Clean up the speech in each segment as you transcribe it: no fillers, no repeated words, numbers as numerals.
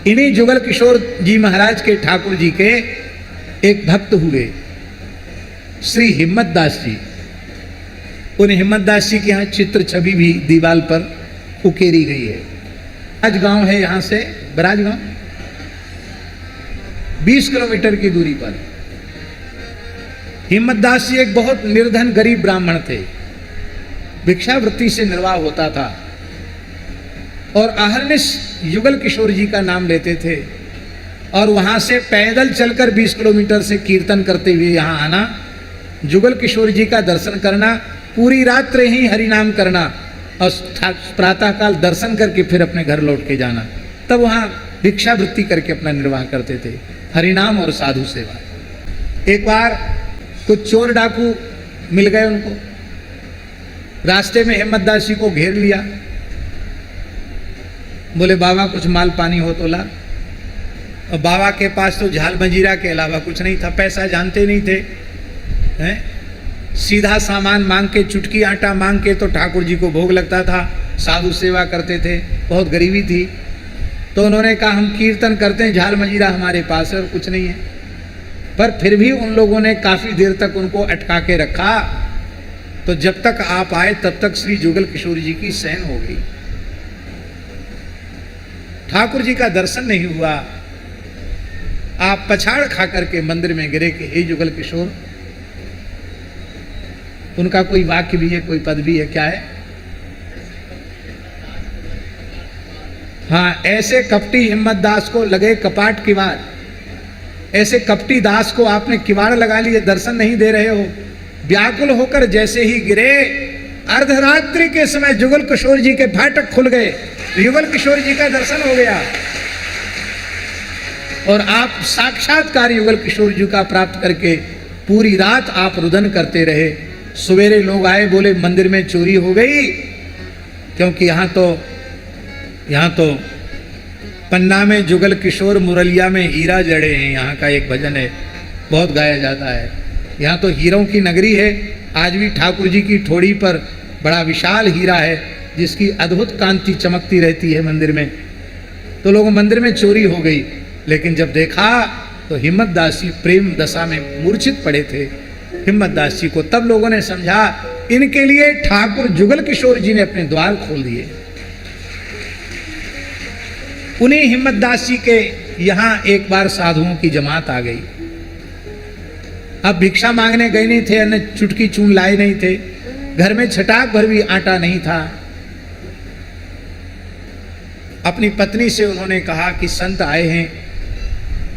इन्हीं जुगल किशोर जी महाराज के ठाकुर जी के एक भक्त हुए श्री हिम्मत दास जी। उन हिम्मत दास जी के यहाँ चित्र छवि भी दीवार पर उकेरी गई है। आज गांव है यहाँ से बराज गांव 20 किलोमीटर की दूरी पर। हिम्मत दास जी एक बहुत निर्धन गरीब ब्राह्मण थे, भिक्षावृत्ति से निर्वाह होता था और अहर्निश युगल किशोर जी का नाम लेते थे और वहां से पैदल चलकर 20 किलोमीटर से कीर्तन करते हुए यहाँ आना, जुगल किशोर जी का दर्शन करना, पूरी रात्र ही हरिनाम करना और प्रातःकाल दर्शन करके फिर अपने घर लौट के जाना। तब वहाँ भिक्षावृत्ति करके अपना निर्वाह करते थे, हरिनाम और साधु सेवा। एक बार कुछ चोर डाकू मिल गए उनको, रास्ते में हिम्मत दास जी को घेर लिया। बोले बाबा कुछ माल पानी हो तो ला। और बाबा के पास तो झाल मंजीरा के अलावा कुछ नहीं था, पैसा जानते नहीं थे हैं? सीधा सामान मांग के, चुटकी आटा मांग के तो ठाकुर जी को भोग लगता था, साधु सेवा करते थे, बहुत गरीबी थी। तो उन्होंने कहा हम कीर्तन करते हैं, झाल मंजीरा हमारे पास है और कुछ नहीं है। पर फिर भी उन लोगों ने काफी देर तक उनको अटका के रखा। तो जब तक आप आए तब तक श्री जुगल किशोर जी की शयन हो गई, ठाकुर जी का दर्शन नहीं हुआ। आप पछाड़ खा करके मंदिर में गिरे कि हे जुगल किशोर। उनका कोई वाक्य भी है, कोई पद भी है, क्या है? हाँ, ऐसे कपटी हिम्मत दास को लगे कपाट किवाड़। ऐसे कपटी दास को आपने किवाड़ लगा लिए, दर्शन नहीं दे रहे हो। व्याकुल होकर जैसे ही गिरे, अर्धरात्रि के समय जुगल किशोर जी के फाटक खुल गए, युगल किशोर जी का दर्शन हो गया और आप साक्षात्कार युगल किशोर जी का प्राप्त करके पूरी रात आप रुदन करते रहे। सवेरे लोग आए, बोले मंदिर में चोरी हो गई, क्योंकि यहाँ तो पन्ना में जुगल किशोर, मुरलिया में हीरा जड़े हैं, यहाँ का एक भजन है, बहुत गाया जाता है। यहाँ तो हीरों की नगरी है। आज भी ठाकुर जी की ठोड़ी पर बड़ा विशाल हीरा है, जिसकी अद्भुत कांति चमकती रहती है मंदिर में। तो लोगों मंदिर में चोरी हो गई, लेकिन जब देखा तो हिम्मत दास जी प्रेम दशा में मूर्छित पड़े थे। हिम्मत दास जी को तब लोगों ने समझा, इनके लिए ठाकुर जुगल किशोर जी ने अपने द्वार खोल दिए। उन्हीं हिम्मत दास जी के यहाँ एक बार साधुओं की जमात आ गई। अब भिक्षा मांगने गए नहीं थे, अन्य चुटकी चून लाए नहीं थे, घर में छटाक भर भी आटा नहीं था। अपनी पत्नी से उन्होंने कहा कि संत आए हैं,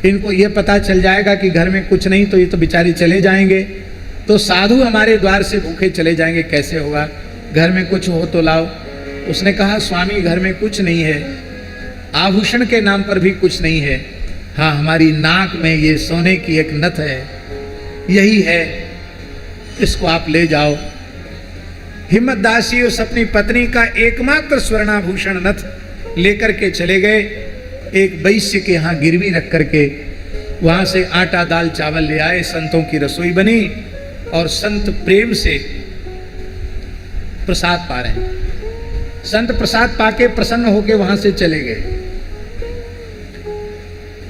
इनको ये पता चल जाएगा कि घर में कुछ नहीं तो ये तो बेचारे चले जाएंगे, तो साधु हमारे द्वार से भूखे चले जाएंगे, कैसे होगा? घर में कुछ हो तो लाओ। उसने कहा स्वामी घर में कुछ नहीं है, आभूषण के नाम पर भी कुछ नहीं है। हाँ, हमारी नाक में ये सोने की एक नथ है, यही है, इसको आप ले जाओ। हिम्मत दास जी उस अपनी पत्नी का एकमात्र स्वर्णाभूषण नथ लेकर के चले गए। एक वैश्य के यहाँ गिरवी रख करके वहां से आटा दाल चावल ले आए। संतों की रसोई बनी और संत प्रेम से प्रसाद पा रहे हैं। संत प्रसाद पाके प्रसन्न होके वहां से चले गए।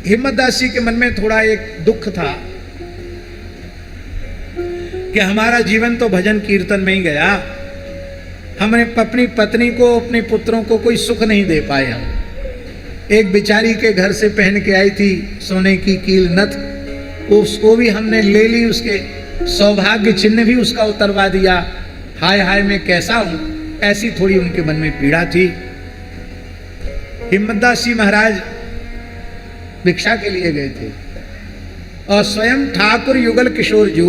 हिम्मत दास जी के मन में थोड़ा एक दुख था कि हमारा जीवन तो भजन कीर्तन में ही गया, हमने अपनी पत्नी को, अपने पुत्रों को कोई सुख नहीं दे पाए। हम एक बेचारी के घर से पहन के आई थी सोने की कील नथ, उसको भी हमने ले ली, उसके सौभाग्य चिन्ह भी उसका उतरवा दिया। हाय हाय मैं कैसा हूं, ऐसी थोड़ी उनके मन में पीड़ा थी। हिम्मत दास जी महाराज भिक्षा के लिए गए थे और स्वयं ठाकुर युगल किशोर जी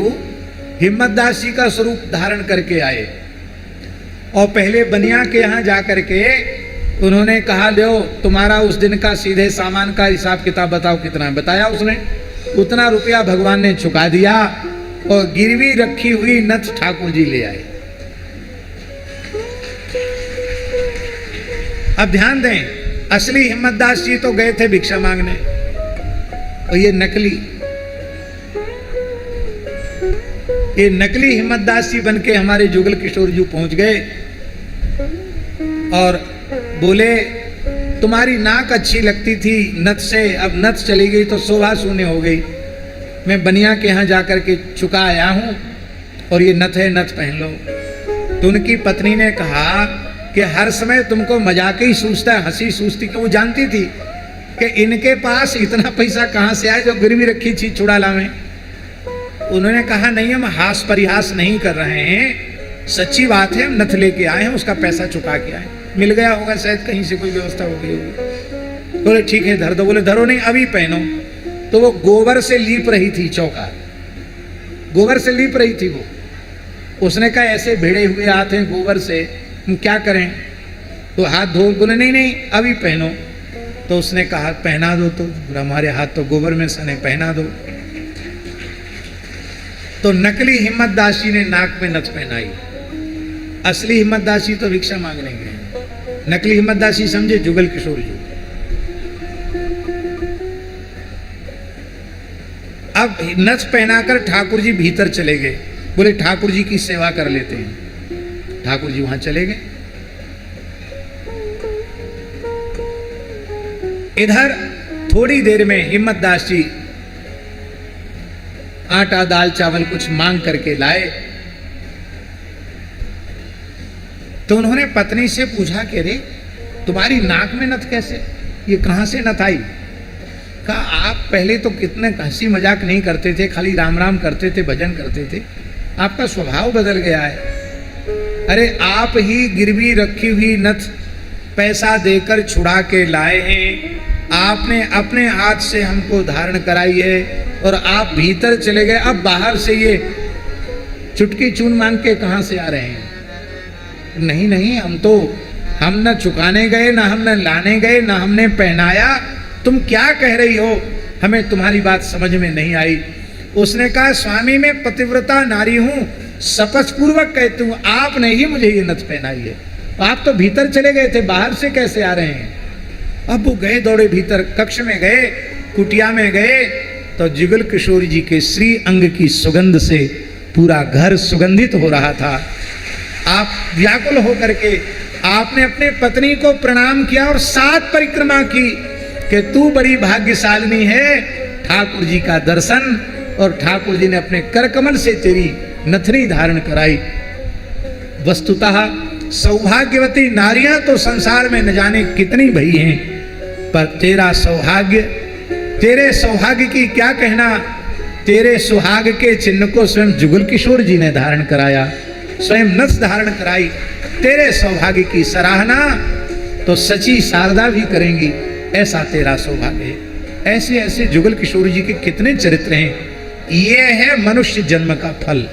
हिम्मत दास जी का स्वरूप धारण करके आए और पहले बनिया के यहाँ जाकर के उन्होंने कहा, लो तुम्हारा उस दिन का सीधे सामान का हिसाब किताब बताओ कितना है। बताया उसने, उतना रुपया भगवान ने चुका दिया और गिरवी रखी हुई नथ ठाकुर जी ले आए। अब ध्यान दें, असली हिम्मत दास जी तो गए थे भिक्षा मांगने और ये नकली हिम्मत दास जी बन के हमारे जुगल किशोर जी पहुंच गए और बोले तुम्हारी नाक अच्छी लगती थी नथ से, अब नथ चली गई तो शोभा शून्य हो गई। मैं बनिया के यहाँ जाकर के चुका आया हूँ और ये नथ है, नथ पहन लो। तो उनकी पत्नी ने कहा कि हर समय तुमको मजाक ही सूझता है, हंसी सूझती, कि वो जानती थी कि इनके पास इतना पैसा कहाँ से आए जो गिरवी रखी थी चुड़ाला में। उन्होंने कहा नहीं, हम हास परिहास नहीं कर रहे हैं, सच्ची बात है, हम नथ लेके आए हैं, उसका पैसा चुका के आए, मिल गया होगा शायद, कहीं से कोई व्यवस्था हो गई होगी। बोले ठीक है धर दो। बोले धरो नहीं, अभी पहनो। तो वो गोबर से लीप रही थी चौका, गोबर से लीप रही थी वो। उसने कहा ऐसे भिड़े हुए हाथ हैं गोबर से, हम क्या करें? तो हाथ धो। बोले नहीं नहीं अभी पहनो। तो उसने कहा पहना दो। तो हमारे हाथ तो गोबर में सने, पहना दो। तो नकली हिम्मत दासी ने नाक में नथ पहनाई, असली हिम्मत दासी तो भिक्षा मांगने गए। नकली हिम्मत दासी समझे जुगल किशोर जी। अब नथ पहनाकर ठाकुर जी भीतर चले गए। बोले ठाकुर जी की सेवा कर लेते हैं। ठाकुर जी वहां चले गए। इधर थोड़ी देर में हिम्मत दास जी आटा दाल चावल कुछ मांग करके लाए। तो उन्होंने पत्नी से पूछा कि रे तुम्हारी नाक में नथ कैसे, ये कहां से नथ आई? कहा आप पहले तो कितने हंसी मजाक नहीं करते थे, खाली राम राम करते थे, भजन करते थे, आपका स्वभाव बदल गया है। अरे आप ही गिरवी रखी हुई नथ पैसा देकर छुड़ा के लाए हैं, आपने अपने हाथ से हमको धारण कराई है और आप भीतर चले गए। अब बाहर से ये चुटकी चून मांग के कहां से आ रहे हैं? नहीं नहीं, हम न चुकाने गए, ना हमने लाने गए, ना हमने पहनाया। तुम क्या कह रही हो? हमें तुम्हारी बात समझ में नहीं आई। उसने कहा स्वामी मैं पतिव्रता नारी हूं, शपथ पूर्वक कहती हूं आपने ही मुझे ये नथ पहनाई है। आप तो भीतर चले गए थे, बाहर से कैसे आ रहे हैं? अब वो गए दौड़े भीतर, कक्ष में गए, कुटिया में गए तो जुगल किशोर जी के श्री अंग की सुगंध से पूरा घर सुगंधित हो रहा था। आप व्याकुल होकर के आपने अपने पत्नी को प्रणाम किया और 7 परिक्रमा की कि तू बड़ी भाग्यशालिनी है, ठाकुर जी का दर्शन, और ठाकुर जी ने अपने करकमल से तेरी नथनी धारण कराई। वस्तुतः सौभाग्यवती नारियां तो संसार में न जाने कितनी भई हैं, पर तेरा सौभाग्य, तेरे सौभाग्य की क्या कहना, तेरे सुहाग के चिन्ह को स्वयं जुगल किशोर जी ने धारण कराया, स्वयं नथ धारण कराई। तेरे सौभाग्य की सराहना तो सची शारदा भी करेंगी, ऐसा तेरा सौभाग्य है। ऐसे ऐसे जुगल किशोर जी के कितने चरित्र हैं। ये है मनुष्य जन्म का फल।